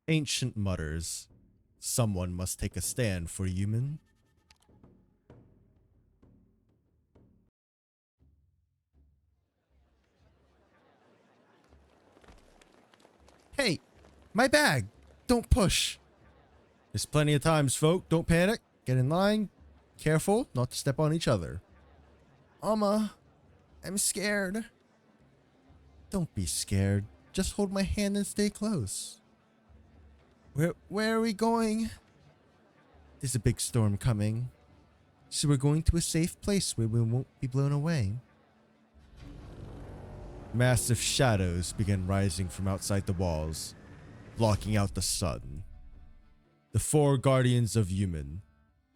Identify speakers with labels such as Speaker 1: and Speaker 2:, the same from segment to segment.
Speaker 1: Ancient mutters. Someone must take a stand for human. Hey, my bag! Don't push! There's plenty of times, folk. Don't panic. Get in line. Careful not to step on each other. Amma, I'm scared. Don't be scared. Just hold my hand and stay close. Where are we going? There's a big storm coming. So we're going to a safe place where we won't be blown away. Massive shadows began rising from outside the walls, blocking out the sun. The four guardians of human,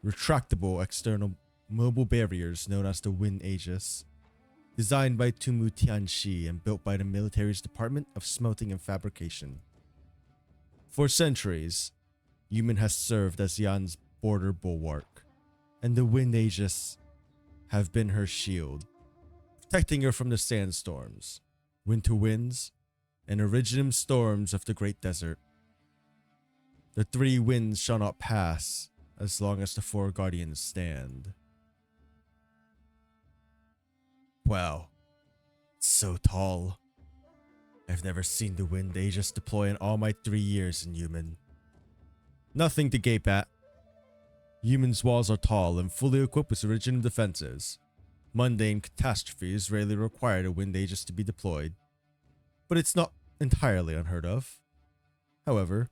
Speaker 1: retractable external mobile barriers known as the Wind Aegis, designed by Tumu Tianxi and built by the military's Department of Smelting and Fabrication. For centuries, human has served as Yan's border bulwark, and the Wind Aegis have been her shield, protecting her from the sandstorms, winter winds, and originum storms of the Great Desert. The three winds shall not pass as long as the four guardians stand. Wow, it's so tall. I've never seen the Wind Aegis deploy in all my 3 years in human. Nothing to gape at. Human's walls are tall and fully equipped with original defenses. Mundane catastrophes rarely require a Wind Aegis to be deployed, but it's not entirely unheard of. However,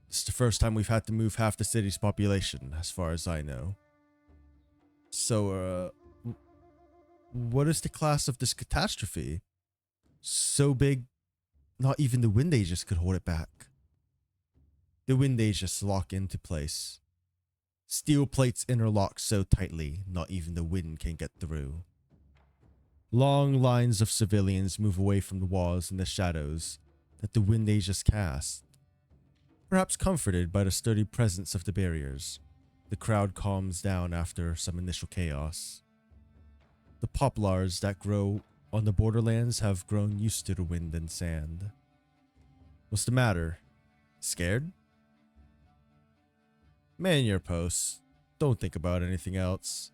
Speaker 1: it's the first time we've had to move half the city's population, as far as I know. So, what is the class of this catastrophe? So big, not even the Wind Aegis could hold it back. The Wind Aegis lock into place. Steel plates interlock so tightly, not even the wind can get through. Long lines of civilians move away from the walls and the shadows that the Wind Aegis cast. Perhaps comforted by the sturdy presence of the barriers, the crowd calms down after some initial chaos. The poplars that grow on the borderlands have grown used to the wind and sand. What's the matter? Scared? Man your posts. Don't think about anything else.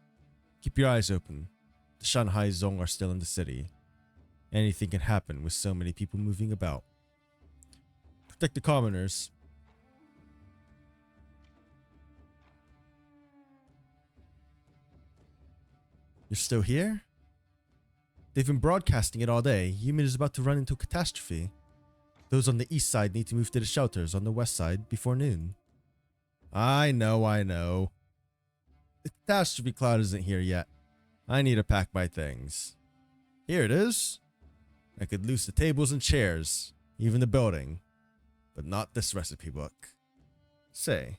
Speaker 1: Keep your eyes open. The Shanghai Zong are still in the city. Anything can happen with so many people moving about. Protect the commoners. You're still here? They've been broadcasting it all day. Human is about to run into a catastrophe. Those on the east side need to move to the shelters on the west side before noon. I know. The catastrophe cloud isn't here yet. I need to pack my things. Here it is. I could loose the tables and chairs, even the building, but not this recipe book. Say,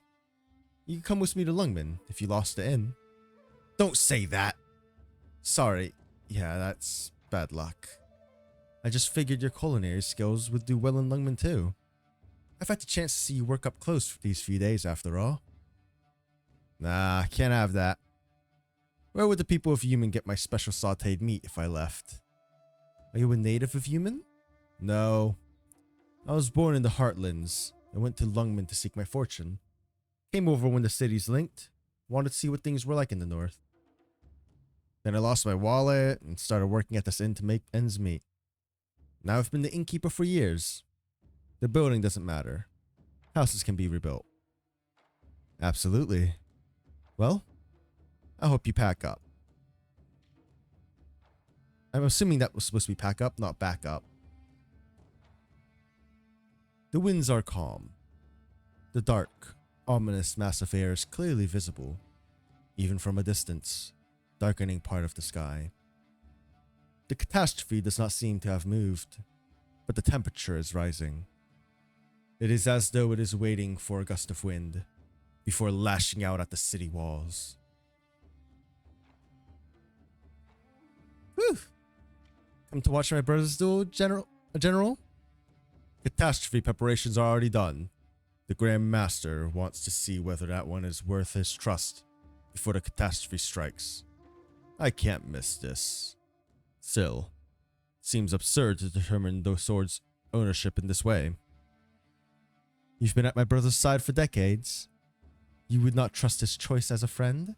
Speaker 1: you can come with me to Lungmen if you lost the inn. Don't say that. Sorry. Yeah, that's bad luck. I just figured your culinary skills would do well in Lungmen too. I've had the chance to see you work up close for these few days after all. Nah, can't have that. Where would the people of Human get my special sauteed meat if I left? Are you a native of Human? No. I was born in the Heartlands and went to Lungmen to seek my fortune. Came over when the cities linked. Wanted to see what things were like in the north. Then I lost my wallet and started working at this inn to make ends meet. Now I've been the innkeeper for years. The building doesn't matter. Houses can be rebuilt. Absolutely. Well, I hope you pack up. I'm assuming that was supposed to be pack up, not back up. The winds are calm. The dark, ominous mass of air is clearly visible, even from a distance, darkening part of the sky. The catastrophe does not seem to have moved, but the temperature is rising. It is as though it is waiting for a gust of wind before lashing out at the city walls. Whew! Come to watch my brothers duel, General? Catastrophe preparations are already done. The Grand Master wants to see whether that one is worth his trust before the catastrophe strikes. I can't miss this. Still, it seems absurd to determine the sword's ownership in this way. You've been at my brother's side for decades. You would not trust his choice as a friend?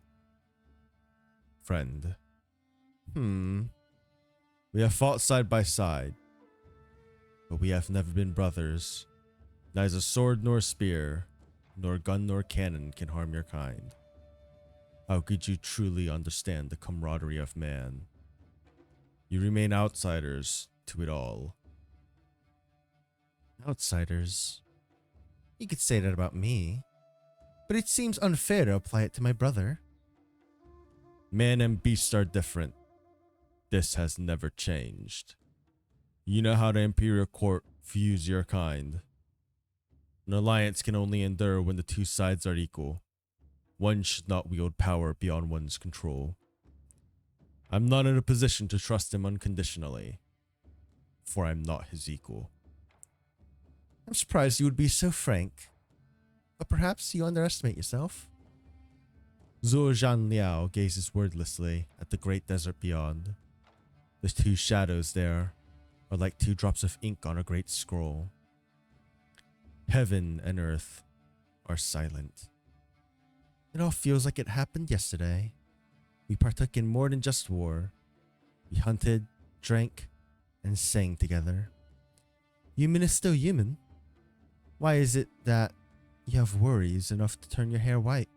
Speaker 1: Friend. We have fought side by side, but we have never been brothers. Neither sword nor spear, nor gun nor cannon can harm your kind. How could you truly understand the camaraderie of man? You remain outsiders to it all. Outsiders? You could say that about me, but it seems unfair to apply it to my brother. Man and beast are different. This has never changed. You know how the Imperial Court views your kind. An alliance can only endure when the two sides are equal. One should not wield power beyond one's control. I'm not in a position to trust him unconditionally, for I'm not his equal. I'm surprised you would be so frank, but perhaps you underestimate yourself. Zhou Zhan Liao gazes wordlessly at the great desert beyond. The two shadows there are like two drops of ink on a great scroll. Heaven and earth are silent. It all feels like it happened yesterday. We partook in more than just war. We hunted, drank, and sang together. Human is still human. Why is it that you have worries enough to turn your hair white?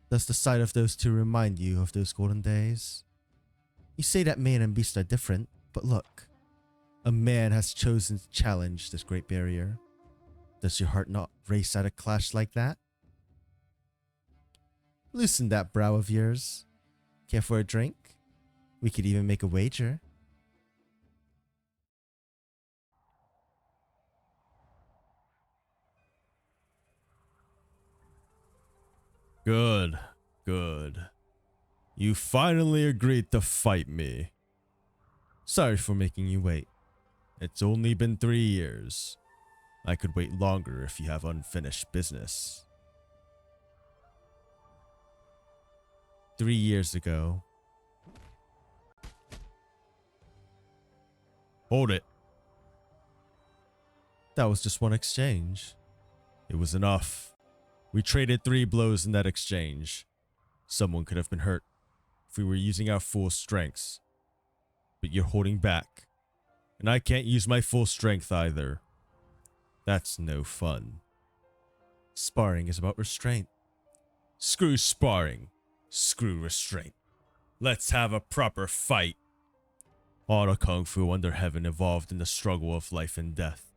Speaker 1: Does the sight of those two remind you of those golden days? You say that man and beast are different, but look. A man has chosen to challenge this great barrier. Does your heart not race at a clash like that? Loosen that brow of yours. Care for a drink? We could even make a wager.
Speaker 2: Good, good. You finally agreed to fight me.
Speaker 1: Sorry for making you wait.
Speaker 2: It's only been 3 years. I could wait longer if you have unfinished business.
Speaker 1: 3 years ago.
Speaker 2: Hold it.
Speaker 1: That was just one exchange.
Speaker 2: It was enough. We traded 3 blows in that exchange. Someone could have been hurt if we were using our full strengths. But you're holding back. And I can't use my full strength either. That's no fun.
Speaker 1: Sparring is about restraint.
Speaker 2: Screw sparring. Screw restraint. Let's have a proper fight. All the kung fu under heaven evolved in the struggle of life and death.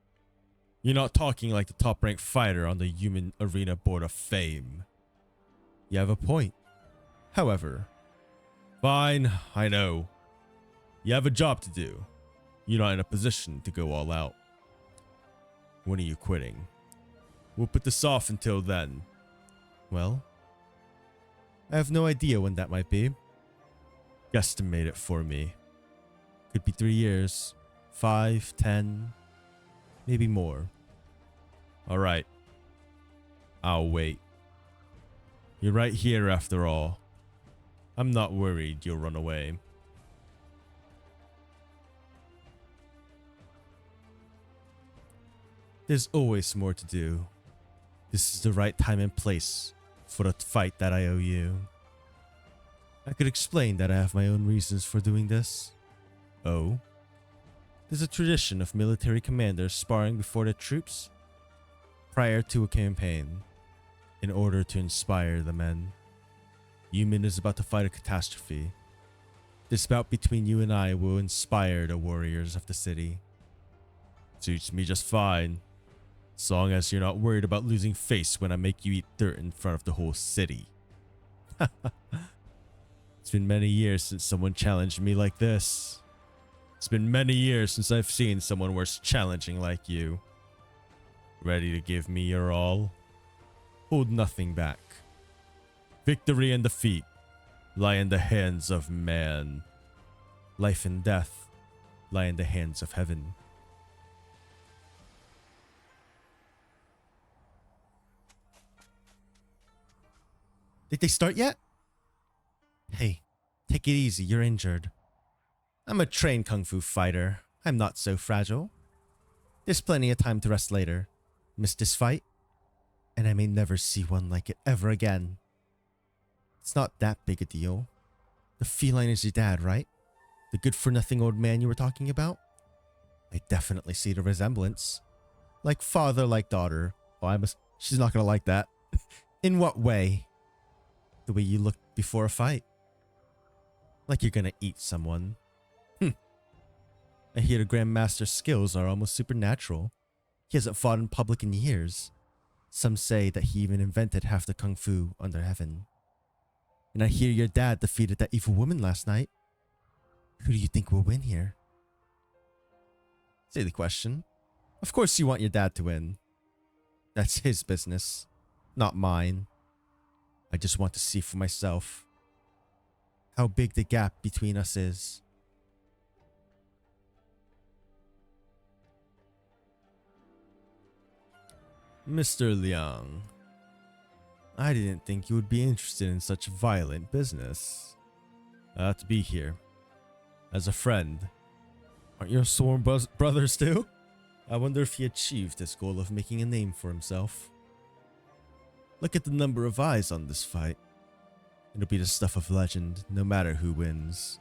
Speaker 2: You're not talking like the top-ranked fighter on the Human Arena Board of Fame.
Speaker 1: You have a point. However,
Speaker 2: fine, I know. You have a job to do. You're not in a position to go all out. When are you quitting? We'll put this off until then.
Speaker 1: Well, I have no idea when that might be.
Speaker 2: Guesstimate it for me.
Speaker 1: Could be 3 years, 5, 10, maybe more.
Speaker 2: Alright. I'll wait. You're right here after all. I'm not worried you'll run away.
Speaker 1: There's always more to do. This is the right time and place for the fight that I owe you. I could explain that I have my own reasons for doing this.
Speaker 2: Oh?
Speaker 1: There's a tradition of military commanders sparring before their troops prior to a campaign in order to inspire the men. Human is about to fight a catastrophe. This bout between you and I will inspire the warriors of the city.
Speaker 2: Suits me just fine. As long as you're not worried about losing face when I make you eat dirt in front of the whole city.
Speaker 1: It's been many years since someone challenged me like this.
Speaker 2: It's been many years since I've seen someone worse challenging like you. Ready to give me your all?
Speaker 1: Hold nothing back.
Speaker 2: Victory and defeat lie in the hands of man.
Speaker 1: Life and death lie in the hands of heaven. Did they start yet? Hey, take it easy, you're injured. I'm a trained kung fu fighter. I'm not so fragile. There's plenty of time to rest later. Missed this fight, and I may never see one like it ever again. It's not that big a deal. The feline is your dad, right? The good-for-nothing old man you were talking about? I definitely see the resemblance. Like father, like daughter. Oh, she's not gonna like that. In what way? The way you looked before a fight. Like you're gonna eat someone. I hear the Grandmaster's skills are almost supernatural. He hasn't fought in public in years. Some say that he even invented half the kung fu under heaven. And I hear your dad defeated that evil woman last night. Who do you think will win here? Silly question. Of course you want your dad to win. That's his business, not mine. I just want to see for myself how big the gap between us is. Mr. Liang, I didn't think you would be interested in such violent business. To be here. As a friend. Aren't you sworn brothers too? I wonder if he achieved his goal of making a name for himself. Look at the number of eyes on this fight. It'll be the stuff of legend, no matter who wins.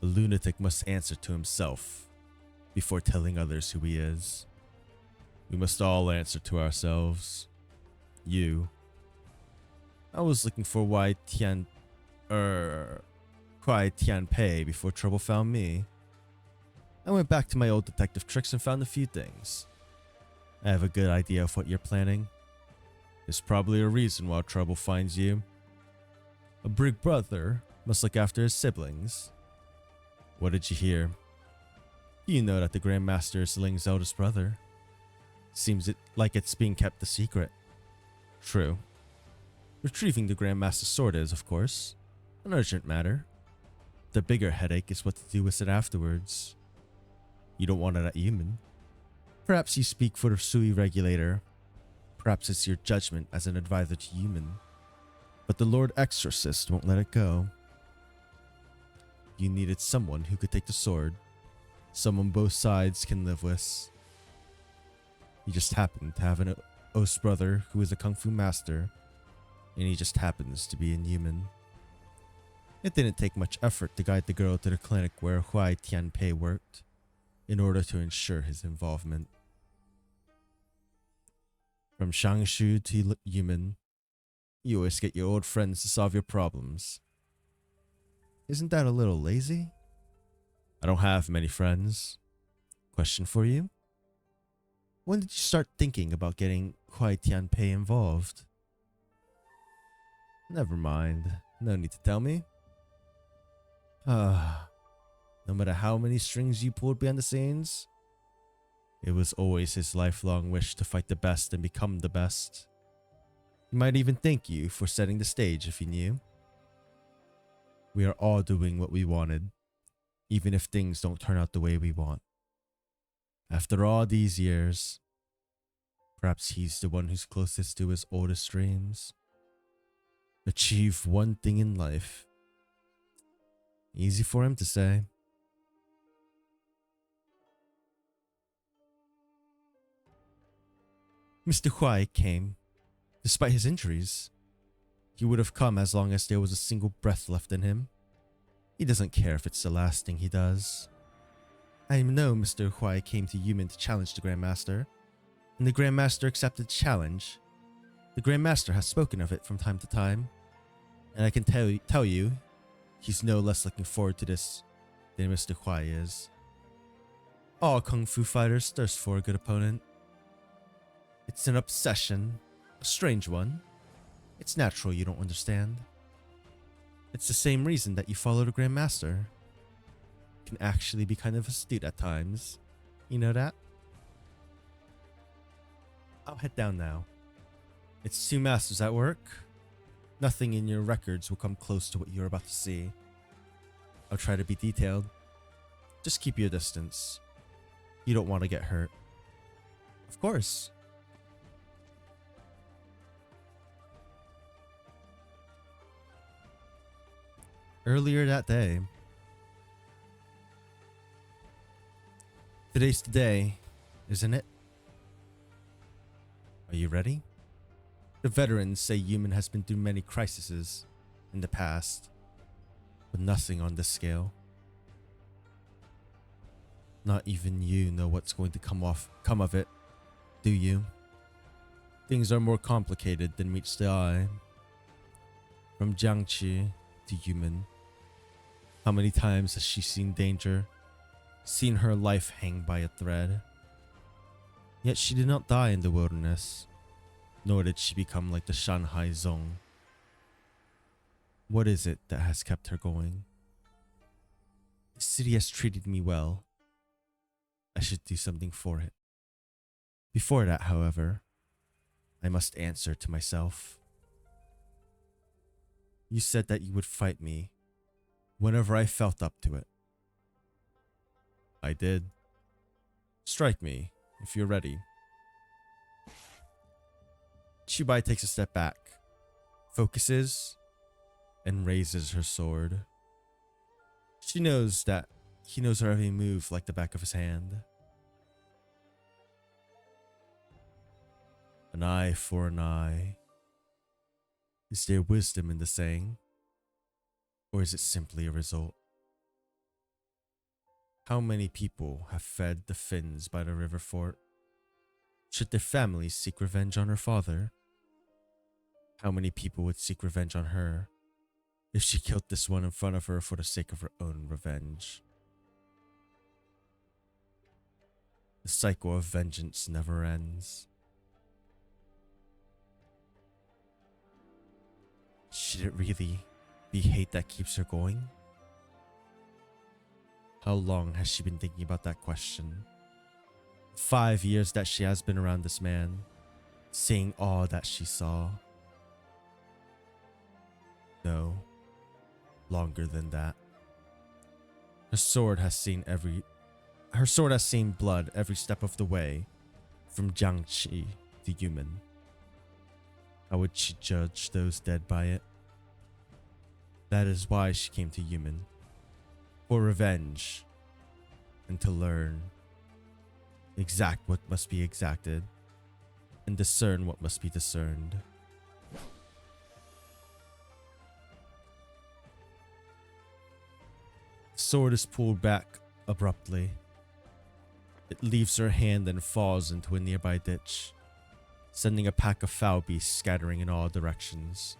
Speaker 1: A lunatic must answer to himself before telling others who he is. We must all answer to ourselves. You. I was looking for Huai Tianpei before trouble found me. I went back to my old detective tricks and found a few things. I have a good idea of what you're planning. There's probably a reason why trouble finds you. A big brother must look after his siblings. What did you hear? You know that the Grandmaster is Ling's eldest brother. Seems like it's being kept a secret. True. Retrieving the Grandmaster's sword is, of course, an urgent matter. The bigger headache is what to do with it afterwards. You don't want it at human. Perhaps you speak for the Sui regulator. Perhaps it's your judgment as an advisor to human. But the Lord Exorcist won't let it go. You needed someone who could take the sword. Someone both sides can live with. You just happen to have an O's brother who is a kung fu master, and he just happens to be inhuman. It didn't take much effort to guide the girl to the clinic where Huai Tianpei worked, in order to ensure his involvement. From Shangshu to Yumen, you always get your old friends to solve your problems. Isn't that a little lazy? I don't have many friends. Question for you? When did you start thinking about getting Huai Tianpei involved? Never mind. No need to tell me. No matter how many strings you pulled behind the scenes, it was always his lifelong wish to fight the best and become the best. He might even thank you for setting the stage if he knew. We are all doing what we wanted, even if things don't turn out the way we want. After all these years, perhaps he's the one who's closest to his oldest dreams. Achieve one thing in life. Easy for him to say. Mr. Huai came, despite his injuries. He would have come as long as there was a single breath left in him. He doesn't care if it's the last thing he does. I know Mr. Huai came to Yumen to challenge the Grandmaster, and the Grandmaster accepted the challenge. The Grandmaster has spoken of it from time to time, and I can tell you, he's no less looking forward to this than Mr. Huai is. All kung fu fighters thirst for a good opponent. It's an obsession, a strange one. It's natural you don't understand. It's the same reason that you follow the Grandmaster. Can actually be kind of astute at times. You know that? I'll head down now. It's two masters at work. Nothing in your records will come close to what you're about to see. I'll try to be detailed. Just keep your distance. You don't want to get hurt. Of course. Earlier that day. Today's the day, isn't it? Are you ready? The veterans say human has been through many crises in the past, but nothing on this scale. Not even you know what's going to come of it, do you? Things are more complicated than meets the eye. From Jiangqi to human. How many times has she seen danger, seen her life hang by a thread? Yet she did not die in the wilderness, nor did she become like the Shanghai Zong. What is it that has kept her going? The city has treated me well. I should do something for it. Before that, however, I must answer to myself. You said that you would fight me whenever I felt up to it. I did. Strike me if you're ready. Chubai takes a step back, focuses, and raises her sword. She knows that he knows her every move like the back of his hand. An eye for an eye. Is there wisdom in the saying? Or is it simply a result? How many people have fed the Finns by the river fort? Should their families seek revenge on her father? How many people would seek revenge on her if she killed this one in front of her for the sake of her own revenge? The cycle of vengeance never ends. Should it really be hate that keeps her going? How long has she been thinking about that question? 5 years that she has been around this man, seeing all that she saw. No, longer than that. Her sword has seen blood every step of the way, from Jiangqi to human. How would she judge those dead by it? That is why she came to human. For revenge. And to learn. Exact what must be exacted. And discern what must be discerned. The sword is pulled back abruptly. It leaves her hand and falls into a nearby ditch, sending a pack of foul beasts scattering in all directions.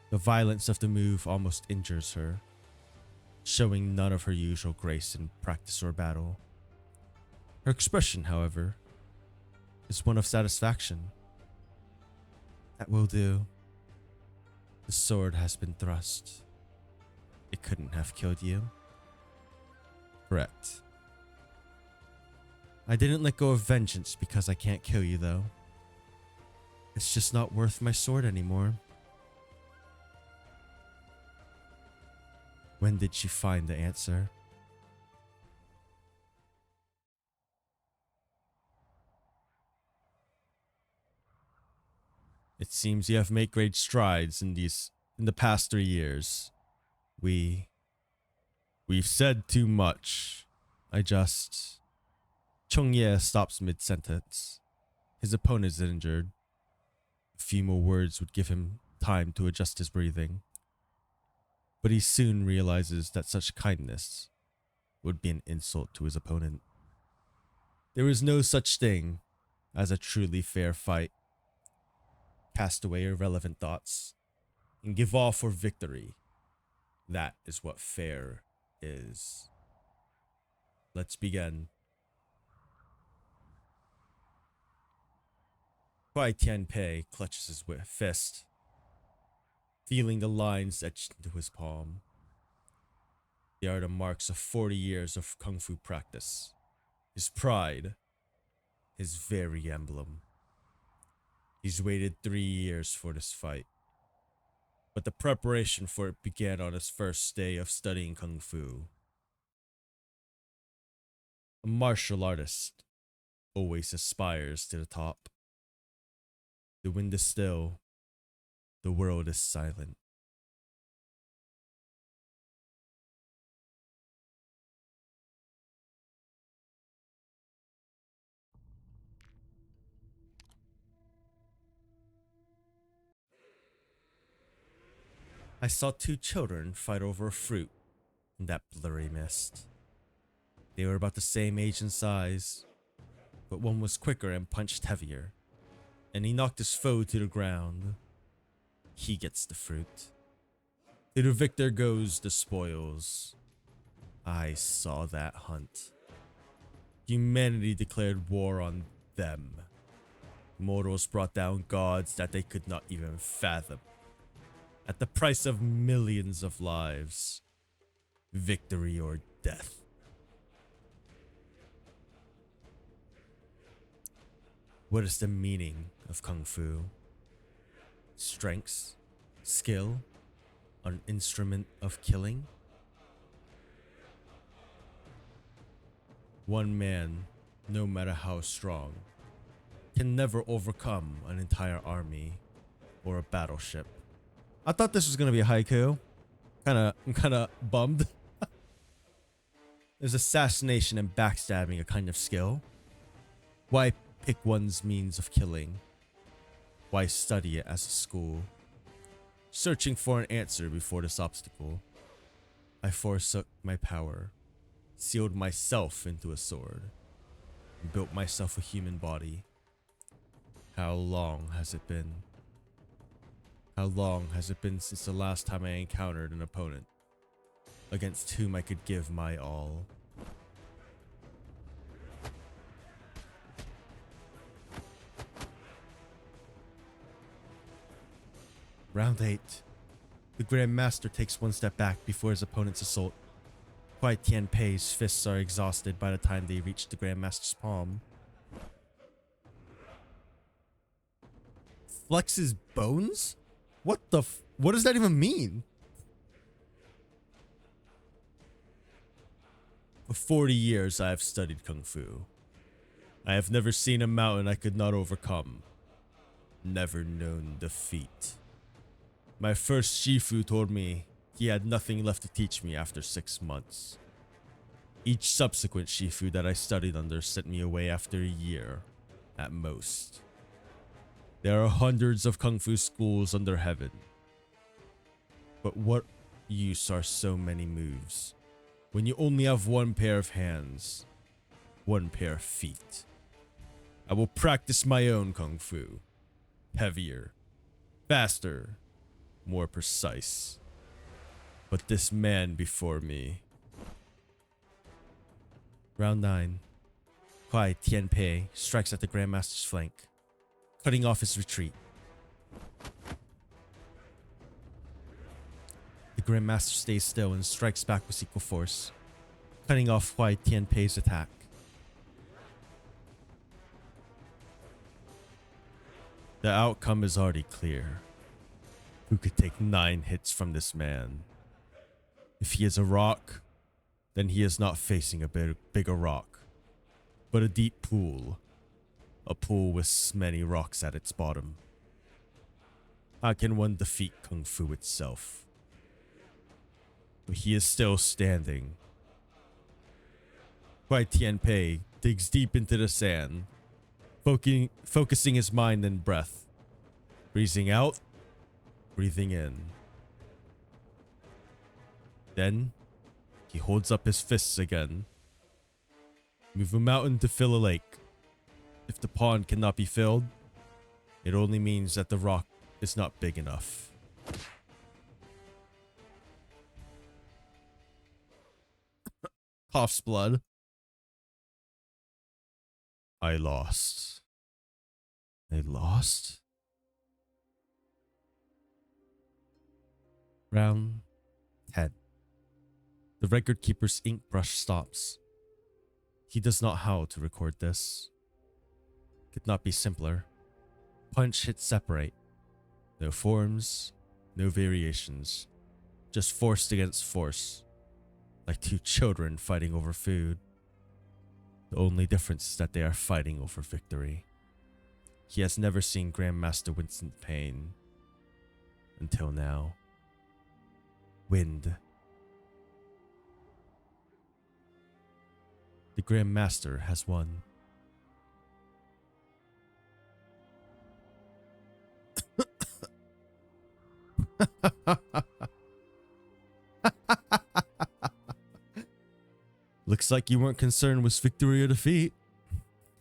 Speaker 1: The violence of the move almost injures her, showing none of her usual grace in practice or battle. Her expression, however, is one of satisfaction. That will do. The sword has been thrust. It couldn't have killed you. Correct. I didn't let go of vengeance because I can't kill you, though. It's just not worth my sword anymore. When did she find the answer? It seems you have made great strides in the past 3 years. We've said too much. Chongye stops mid-sentence. His opponent is injured. A few more words would give him time to adjust his breathing. But he soon realizes that such kindness would be an insult to his opponent. There is no such thing as a truly fair fight. Cast away irrelevant thoughts and give all for victory. That is what fair is. Let's begin. Kuai Tianpei clutches his fist, feeling the lines etched into his palm. They are the marks of 40 years of kung fu practice. His pride, his very emblem. He's waited 3 years for this fight, but the preparation for it began on his first day of studying kung fu. A martial artist always aspires to the top. The wind is still, the world is silent. I saw two children fight over a fruit in that blurry mist. They were about the same age and size, but one was quicker and punched heavier, and he knocked his foe to the ground. He gets the fruit. To the victor goes the spoils. I saw that hunt. Humanity declared war on them. Mortals brought down gods that they could not even fathom. At the price of millions of lives. Victory or death. What is the meaning of Kung Fu? Strength, skill, an instrument of killing? One man, no matter how strong, can never overcome an entire army or a battleship. I thought this was gonna be a haiku. I'm kinda bummed. Is assassination and backstabbing a kind of skill? Why pick one's means of killing? Why study it as a school? Searching for an answer before this obstacle, I forsook my power, sealed myself into a sword, and built myself a human body. How long has it been? How long has it been since the last time I encountered an opponent against whom I could give my all? Round 8. The Grand Master takes one step back before his opponent's assault. Huai Tianpei's fists are exhausted by the time they reach the Grand Master's palm. Flex his bones? What does that even mean? For 40 years I have studied Kung Fu. I have never seen a mountain I could not overcome. Never known defeat. My first Shifu told me he had nothing left to teach me after 6 months. Each subsequent Shifu that I studied under sent me away after a year, at most. There are hundreds of Kung Fu schools under heaven. But what use are so many moves when you only have one pair of hands, one pair of feet? I will practice my own Kung Fu. Heavier, faster, more precise. But this man before me. Round 9. Huai Tianpei strikes at the Grandmaster's flank, cutting off his retreat. The Grandmaster stays still and strikes back with equal force, cutting off Huai Tianpei's attack. The outcome is already clear. Who could take 9 hits from this man? If he is a rock, then he is not facing a bigger rock, but a deep pool. A pool with many rocks at its bottom. How can one defeat Kung Fu itself? But he is still standing. Huai Tianpei digs deep into the sand, focusing his mind and breath. Breathing out, breathing in. Then, he holds up his fists again. Move a mountain to fill a lake. If the pond cannot be filled, it only means that the rock is not big enough. Coughs blood. I lost. I lost? Round 10. The record keeper's ink brush stops. He does not howl to record this. Could not be simpler. Punch, hit, separate. No forms, no variations. Just force against force. Like two children fighting over food. The only difference is that they are fighting over victory. He has never seen Grandmaster Winston pain. Until now. Wind. The Grandmaster has won.
Speaker 2: Looks like you weren't concerned with victory or defeat.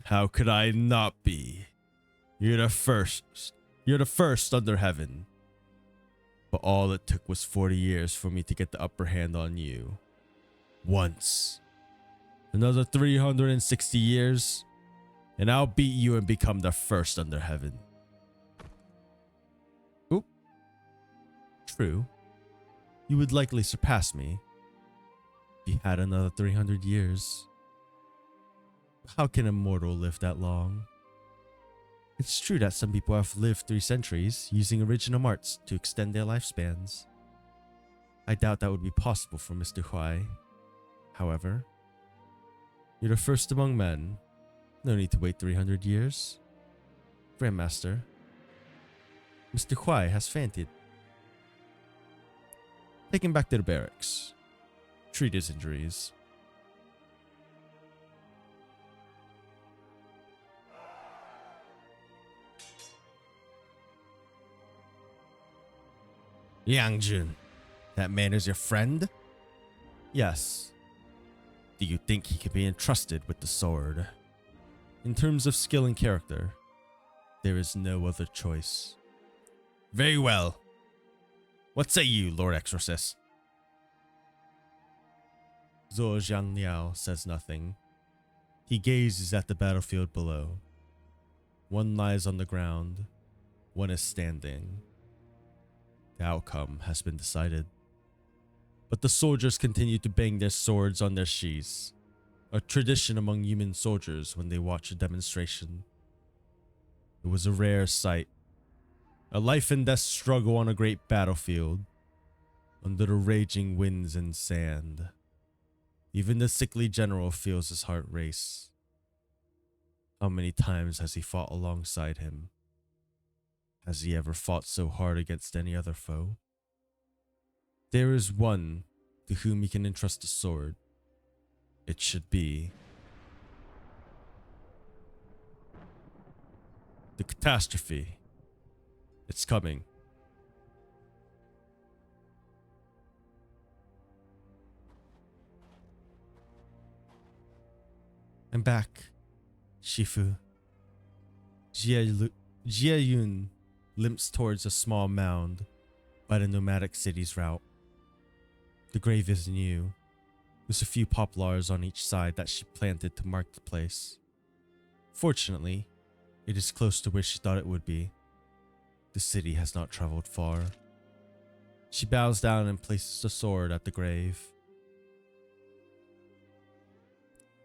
Speaker 2: How could I not be? You're the first. You're the first under heaven. But all it took was 40 years for me to get the upper hand on you. Once. Another 360 years, and I'll beat you and become the first under heaven. Oop. True. You would likely surpass me if you had another 300 years. How can a mortal live that long? It's true that some people have lived 3 centuries using original arts to extend their lifespans. I doubt that would be possible for Mr. Huai. However, you're the first among men. No need to wait 300 years. Grandmaster, Mr. Huai has fainted. Take him back to the barracks. Treat his injuries. Yangjun, that man is your friend? Yes. Do you think he can be entrusted with the sword? In terms of skill and character, there is no other choice. Very well. What say you, Lord Exorcist? Zhou Zhangniao says nothing. He gazes at the battlefield below. One lies on the ground, one is standing. The outcome has been decided. But the soldiers continue to bang their swords on their sheaths, a tradition among human soldiers when they watch a demonstration. It was a rare sight, a life and death struggle on a great battlefield, under the raging winds and sand. Even the sickly general feels his heart race. How many times has he fought alongside him? Has he ever fought so hard against any other foe? There is one to whom he can entrust a sword. It should be the catastrophe. It's coming. I'm back, Shifu. Jiayun limps towards a small mound by the nomadic city's route. The grave is new. There's a few poplars on each side that she planted to mark the place. Fortunately, it is close to where she thought it would be. The city has not traveled far. She bows down and places the sword at the grave.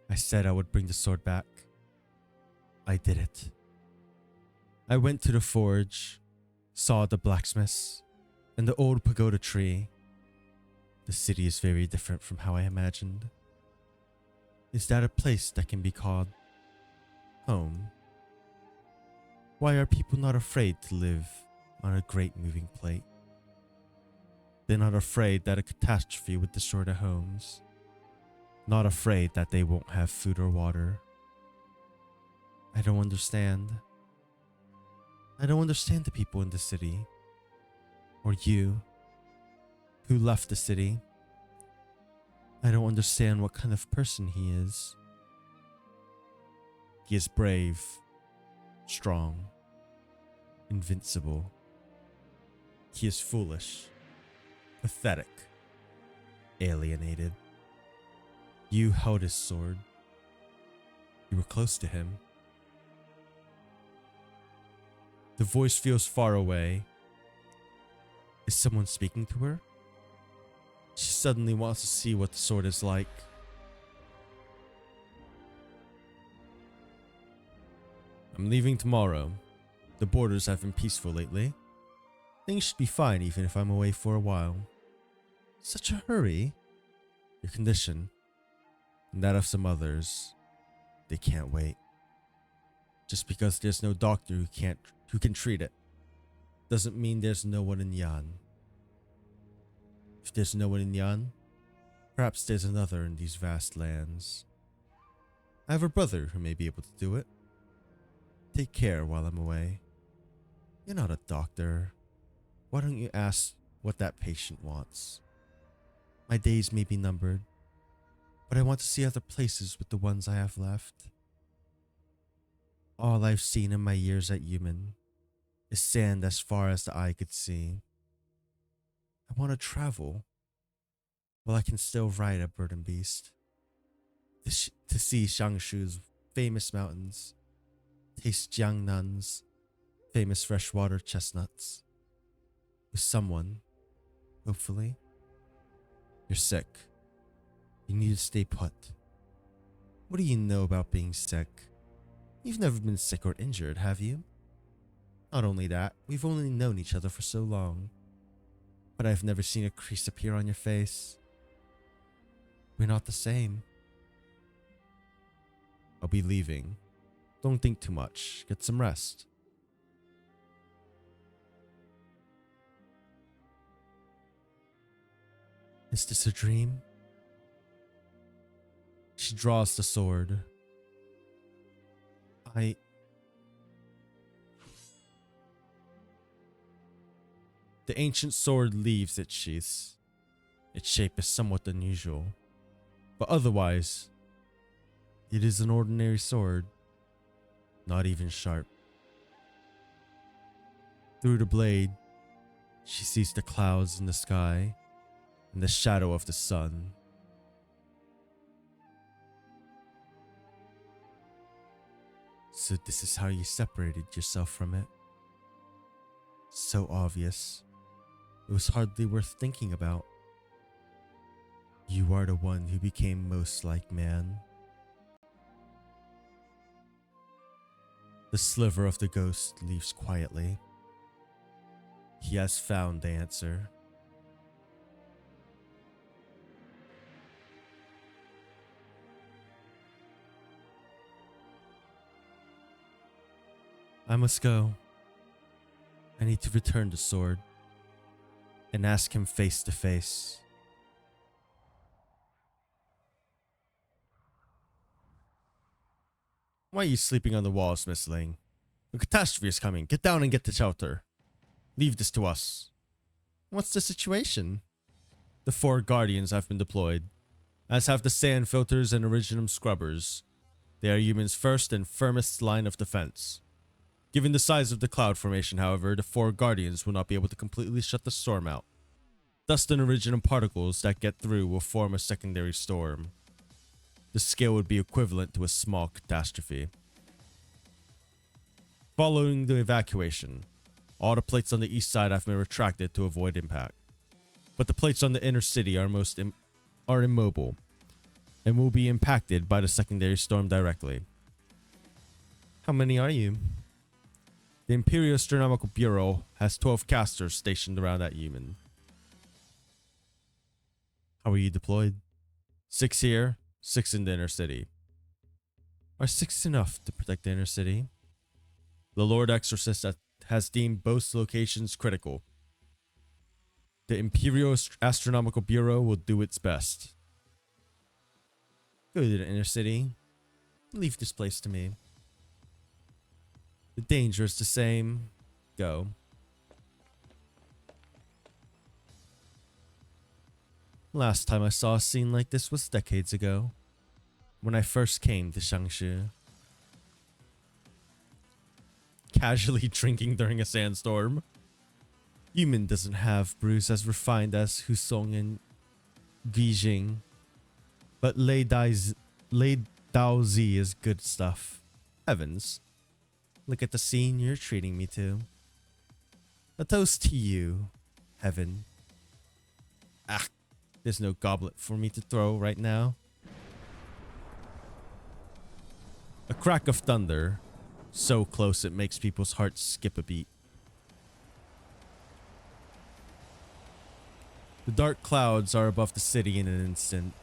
Speaker 2: I said I would bring the sword back. I did it. I went to the forge, saw the blacksmiths, and the old pagoda tree. The city is very different from how I imagined. Is that a place that can be called home? Why are people not afraid to live on a great moving plate? They're not afraid that a catastrophe would destroy their homes. Not afraid that they won't have food or water. I don't understand. I don't understand the people in the city. Or you, who left the city. I don't understand what kind of person he is. He is brave, strong, invincible. He is foolish, pathetic, alienated. You held his sword. You were close to him. The voice feels far away. Is someone speaking to her? She suddenly wants to see what the sword is like. I'm leaving tomorrow. The borders have been peaceful lately. Things should be fine even if I'm away for a while. Such a hurry. Your condition, and that of some others, they can't wait. Just because there's no doctor who can treat it, doesn't mean there's no one in Yan. If there's no one in Yan, perhaps there's another in these vast lands. I have a brother who may be able to do it. Take care while I'm away. You're not a doctor. Why don't you ask what that patient wants? My days may be numbered.
Speaker 1: but I want to see other places with the ones I have left. All I've seen in my years at Human is sand as far as the eye could see. I want to travel while I can still ride a bird and beast. To see Shangshu's famous mountains, taste Jiangnan's famous freshwater chestnuts. With someone, hopefully. You're sick. You need to stay put. What do you know about being sick? You've never been sick or injured, have you? Not only that, we've only known each other for so long. But I've never seen a crease appear on your face. We're not the same. I'll be leaving. Don't think too much. Get some rest. Is this a dream? She draws the sword. The ancient sword leaves its sheath. Its shape is somewhat unusual, but otherwise, it is an ordinary sword, not even sharp. Through the blade, she sees the clouds in the sky and the shadow of the sun. So this is how you separated yourself from it. So obvious. It was hardly worth thinking about. You are the one who became most like man. The sliver of the ghost leaves quietly. He has found the answer. I must go. I need to return the sword and ask him face to face. Why are you sleeping on the walls, Miss Ling? A catastrophe is coming. Get down and get to shelter. Leave this to us. What's the situation? The 4 guardians have been deployed, as have the sand filters and originum scrubbers. They are Human's first and firmest line of defense. Given the size of the cloud formation, however, the 4 guardians will not be able to completely shut the storm out. Dust and originum particles that get through will form a secondary storm. The scale would be equivalent to a small catastrophe. Following the evacuation, all the plates on the east side have been retracted to avoid impact. But the plates on the inner city are immobile and will be impacted by the secondary storm directly. How many are you? The Imperial Astronomical Bureau has 12 casters stationed around that Human. How are you deployed? 6 here, 6 in the inner city. Are 6 enough to protect the inner city? The Lord Exorcist has deemed both locations critical. The Imperial Astronomical Bureau will do its best. Go to the inner city. Leave this place to me. The danger is the same. Go. Last time I saw a scene like this was decades ago, when I first came to Shangshu. Casually drinking during a sandstorm. Human doesn't have brews as refined as Husong and Guijing, but Lei Dao Zi is good stuff. Heavens. Look at the scene you're treating me to. A toast to you, heaven. Ah, there's no goblet for me to throw right now. A crack of thunder, so close it makes people's hearts skip a beat. The dark clouds are above the city in an instant.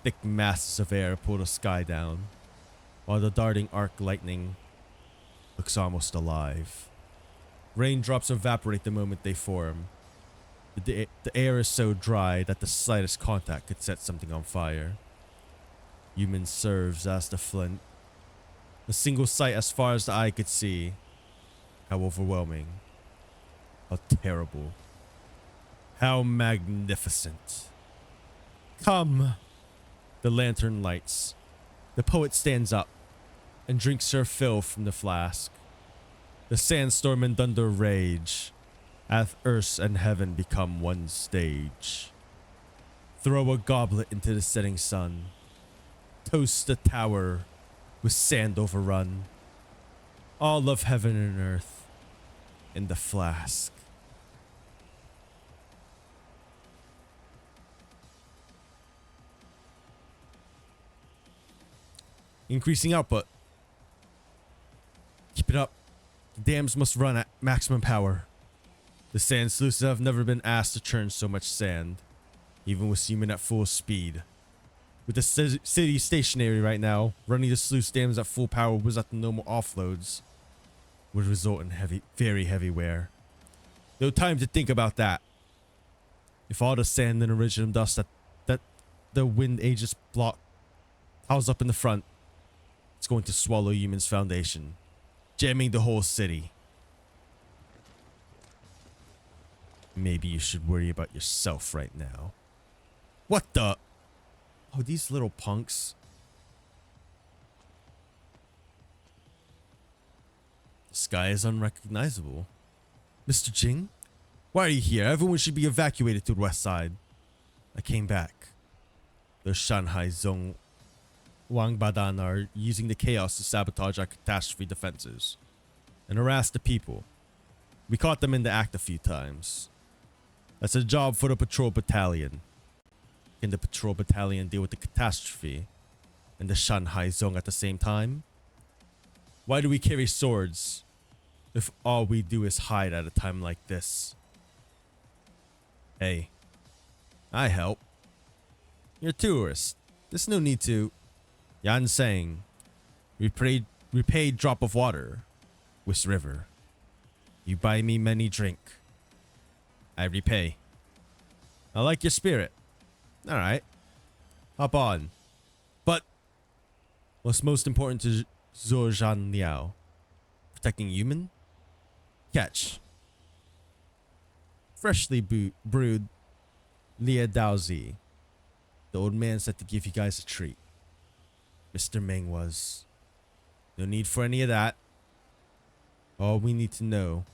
Speaker 1: Thick masses of air pull the sky down, while the darting arc lightning looks almost alive. Raindrops evaporate the moment they form. The air is so dry that the slightest contact could set something on fire. Human serves as the flint. A single sight as far as the eye could see. How overwhelming. How terrible. How magnificent. Come.
Speaker 2: The lantern lights. The poet stands up and drinks her fill from the flask. The sandstorm and thunder rage as earth and heaven become one stage. Throw a goblet into the setting sun. Toast the tower with sand overrun. All of heaven and earth in the flask. Increasing output. Keep it up. The dams must run at maximum power. The sand sluices have never been asked to churn so much sand, even with seamen at full speed. With the city stationary right now, running the sluice dams at full power without the normal offloads would result in very heavy wear. No time to think about that. If all the sand and iridium dust that the wind ages block piles up in the front, it's going to swallow Human's foundation, jamming the whole city. Maybe you should worry about yourself right now. What the? Oh, these little punks. The sky is unrecognizable. Mr. Jing? Why are you here? Everyone should be evacuated to the west side. I came back. The Shanghai Zhong Wang Badan are using the chaos to sabotage our catastrophe defenses and harass the people. We caught them in the act a few times. That's a job for the patrol battalion. Can the patrol battalion deal with the catastrophe and the Shanghai Zhong at the same time? Why do we carry swords if all we do is hide at a time like this? Hey, I help. You're a tourist. There's no need to. Yan saying, repay drop of water, Whis River. You buy me many drink. I repay. I like your spirit. Alright. Hop on. But what's most important to Zhou Zhan Liao? Protecting Human? Catch. Freshly brewed Lia Daozi. The old man said to give you guys a treat. Mr. Meng was. No need for any of that. All we need to know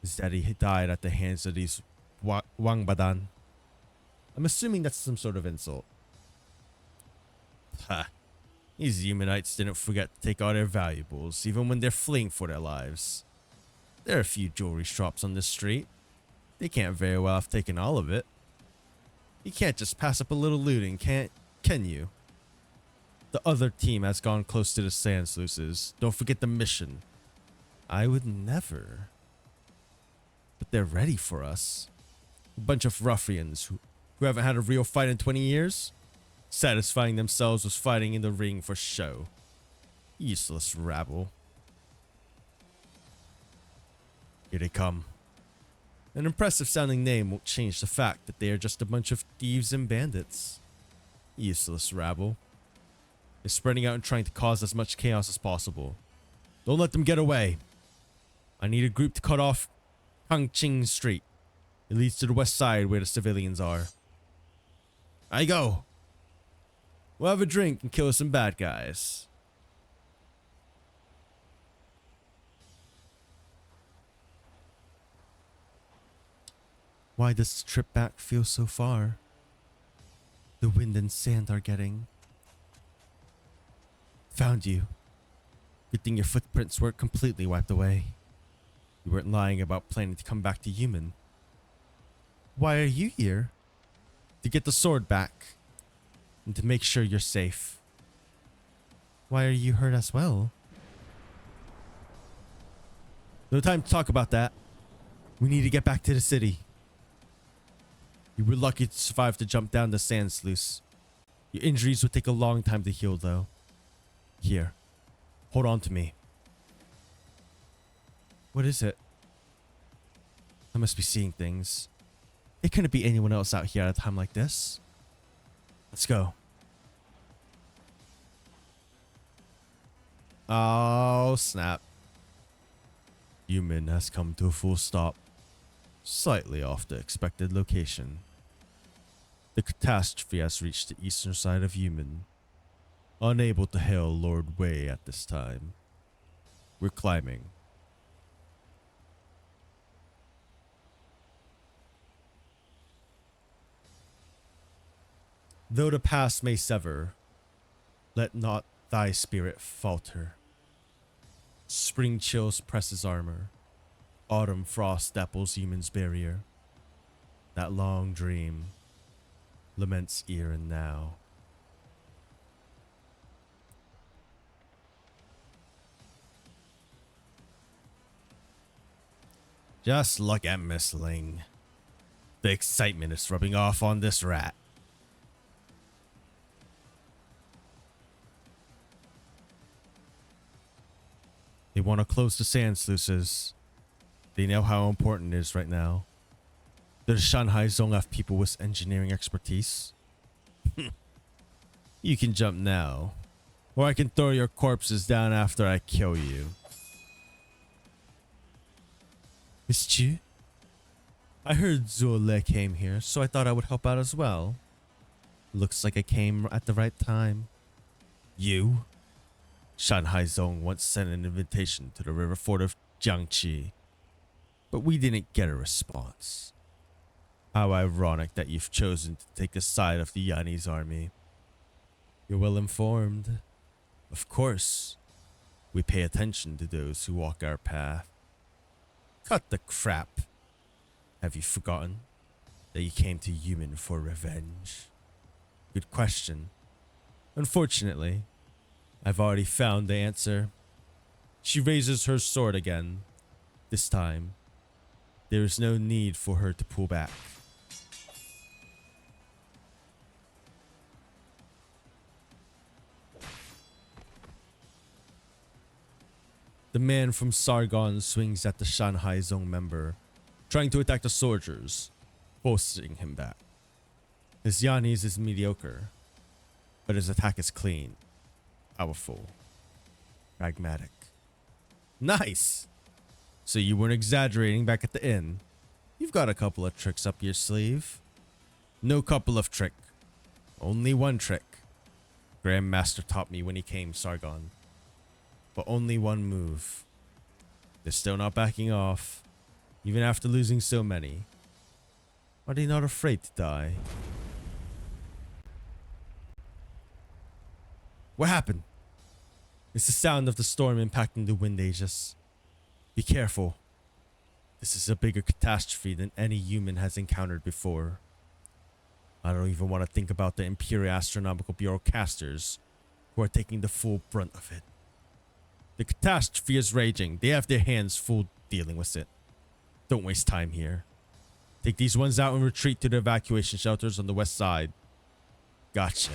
Speaker 2: is that he died at the hands of these Wang Badan. I'm assuming that's some sort of insult. Ha. These Humanites didn't forget to take all their valuables, even when they're fleeing for their lives. There are a few jewelry shops on this street. They can't very well have taken all of it. You can't just pass up a little looting, can you? The other team has gone close to the sand sluices. Don't forget the mission. I would never. But they're ready for us. A bunch of ruffians who haven't had a real fight in 20 years. Satisfying themselves with fighting in the ring for show. Useless rabble. Here they come. An impressive sounding name won't change the fact that they are just a bunch of thieves and bandits. Useless rabble. They're spreading out and trying to cause as much chaos as possible. Don't let them get away. I need a group to cut off Hangqing Street. It leads to the west side where the civilians are. I go. We'll have a drink and kill some bad guys. Why does the trip back feel so far? The wind and sand are getting. Found you. Good thing your footprints weren't completely wiped away. You weren't lying about planning to come back to Human. Why are you here? To get the sword back. And to make sure you're safe. Why are you hurt as well? No time to talk about that. We need to get back to the city. You were lucky to survive to jump down the sand sluice. Your injuries would take a long time to heal though. Here, hold on to me. What is it? I must be seeing things. It couldn't be anyone else out here at a time like this. Let's go. Oh, snap. Human has come to a full stop. Slightly off the expected location. The catastrophe has reached the eastern side of Human. Unable to hail Lord Wei at this time. We're climbing. Though the past may sever, let not thy spirit falter. Spring chills press his armor. Autumn frost dapples Human's barrier. That long dream laments here and now. Just look at Miss Ling. The excitement is rubbing off on this rat. They want to close the sand sluices. They know how important it is right now. Do the Shanghai Zone have people with engineering expertise? You can jump now. Or I can throw your corpses down after I kill you. Miss Chu? I heard Zule came here, so I thought I would help out as well. Looks like I came at the right time. You? Shanghai Zone once sent an invitation to the river fort of Jiangqi, but we didn't get a response. How ironic that you've chosen to take the side of the Yanni's army. You're well informed. Of course, we pay attention to those who walk our path. Cut the crap. Have you forgotten that you came to Human for revenge? Good question. Unfortunately, I've already found the answer. She raises her sword again. This time, there is no need for her to pull back. The man from Sargon swings at the Shanghai Zone member, trying to attack the soldiers, forcing him back. His Yanni's is mediocre, but his attack is clean, powerful, pragmatic. Nice! So you weren't exaggerating back at the inn. You've got a couple of tricks up your sleeve. No couple of trick. Only one trick. Grandmaster taught me when he came, Sargon. But only one move. They're still not backing off, even after losing so many. Are they not afraid to die? What happened? It's the sound of the storm impacting the wind aegis. Be careful. This is a bigger catastrophe than any human has encountered before. I don't even want to think about the Imperial Astronomical Bureau casters who are taking the full brunt of it. The catastrophe is raging. They have their hands full dealing with it. Don't waste time here. Take these ones out and retreat to the evacuation shelters on the west side. Gotcha.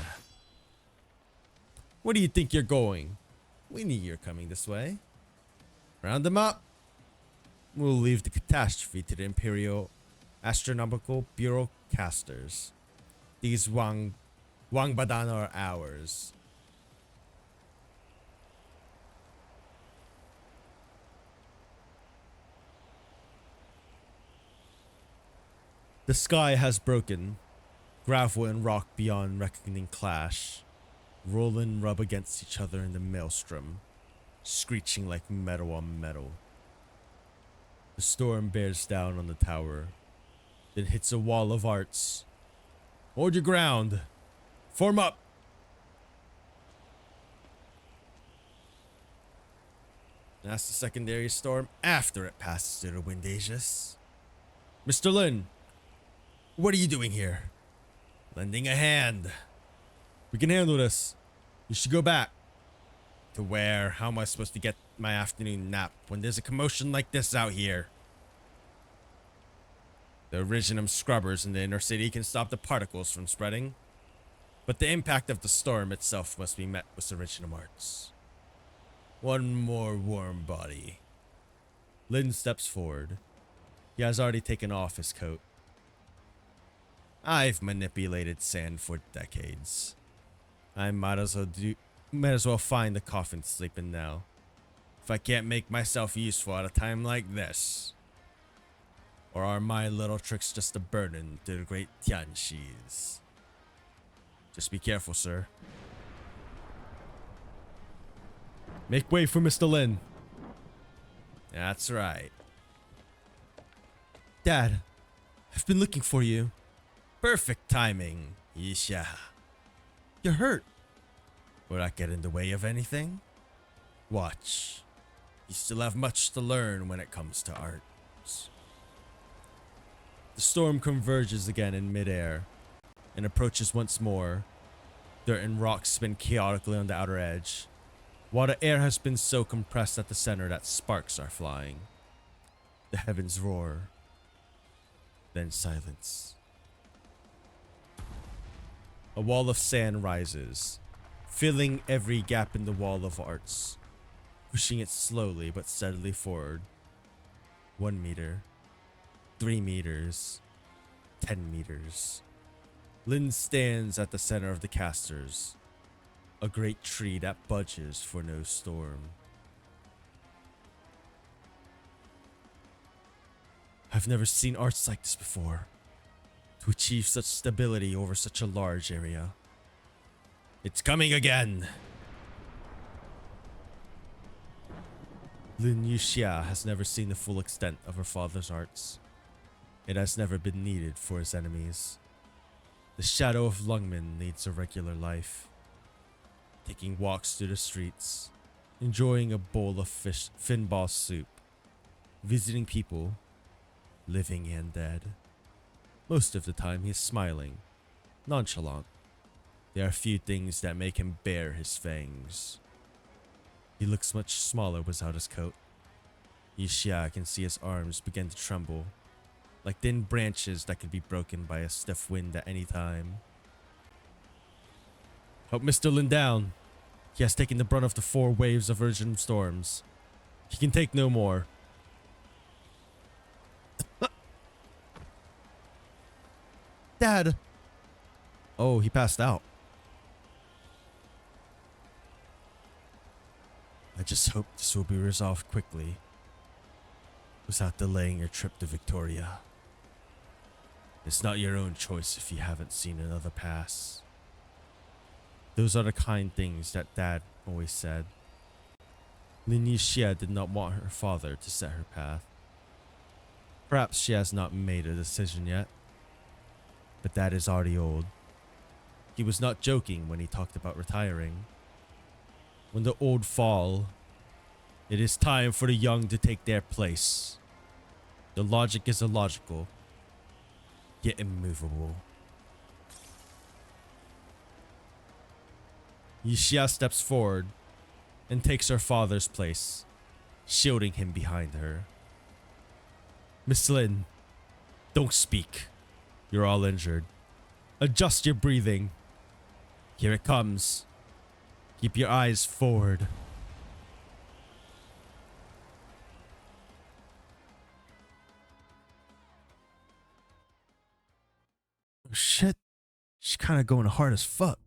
Speaker 2: Where do you think you're going? We knew you're coming this way. Round them up. We'll leave the catastrophe to the Imperial Astronomical Bureau casters. These Wang Badan are ours. The sky has broken. Gravel and rock beyond reckoning clash. Roll and rub against each other in the maelstrom, screeching like metal on metal. The storm bears down on the tower, then hits a wall of arts. Hold your ground. Form up. That's the secondary storm after it passes through the wind aegis. Mr. Lin, what are you doing here? Lending a hand. We can handle this. You should go back. To where? How am I supposed to get my afternoon nap when there's a commotion like this out here? The Originum scrubbers in the inner city can stop the particles from spreading, but the impact of the storm itself must be met with Originum arts. One more warm body. Lin steps forward. He has already taken off his coat. I've manipulated sand for decades. I might as well find the coffin to sleep in now. If I can't make myself useful at a time like this. Or are my little tricks just a burden to the great Tianxis? Just be careful, sir. Make way for Mr. Lin. That's right.
Speaker 1: Dad, I've been looking for you.
Speaker 2: Perfect timing, Yisha.
Speaker 1: You're hurt.
Speaker 2: Will that get in the way of anything? Watch. You still have much to learn when it comes to arts. The storm converges again in midair and approaches once more. Dirt and rocks spin chaotically on the outer edge, while the air has been so compressed at the center that sparks are flying. The heavens roar, then silence. A wall of sand rises, filling every gap in the wall of arts, pushing it slowly but steadily forward. 1 meter, 3 meters, 10 meters. Lin stands at the center of the casters, a great tree that budges for no storm. I've never seen arts like this before. To achieve such stability over such a large area. It's coming again! Lin Yuxia has never seen the full extent of her father's arts. It has never been needed for his enemies. The shadow of Lungmen leads a regular life, taking walks through the streets, enjoying a bowl of finball soup, visiting people, living and dead. Most of the time he is smiling, nonchalant. There are few things that make him bare his fangs. He looks much smaller without his coat. Yixia can see his arms begin to tremble, like thin branches that could be broken by a stiff wind at any time. Help Mr. Lin down. He has taken the brunt of the 4 waves of urgent storms. He can take no more.
Speaker 1: Dad!
Speaker 2: Oh, he passed out. I just hope this will be resolved quickly, without delaying your trip to Victoria. It's not your own choice if you haven't seen another pass. Those are the kind things that Dad always said. Lin Yixia did not want her father to set her path. Perhaps she has not made a decision yet. But Dad is already old. He was not joking when he talked about retiring. When the old fall, it is time for the young to take their place. The logic is illogical, yet immovable. Yixia steps forward and takes her father's place, shielding him behind her. Miss Lin, don't speak. You're all injured. Adjust your breathing. Here it comes. Keep your eyes forward.
Speaker 1: Oh, shit. She's kind of going hard as fuck.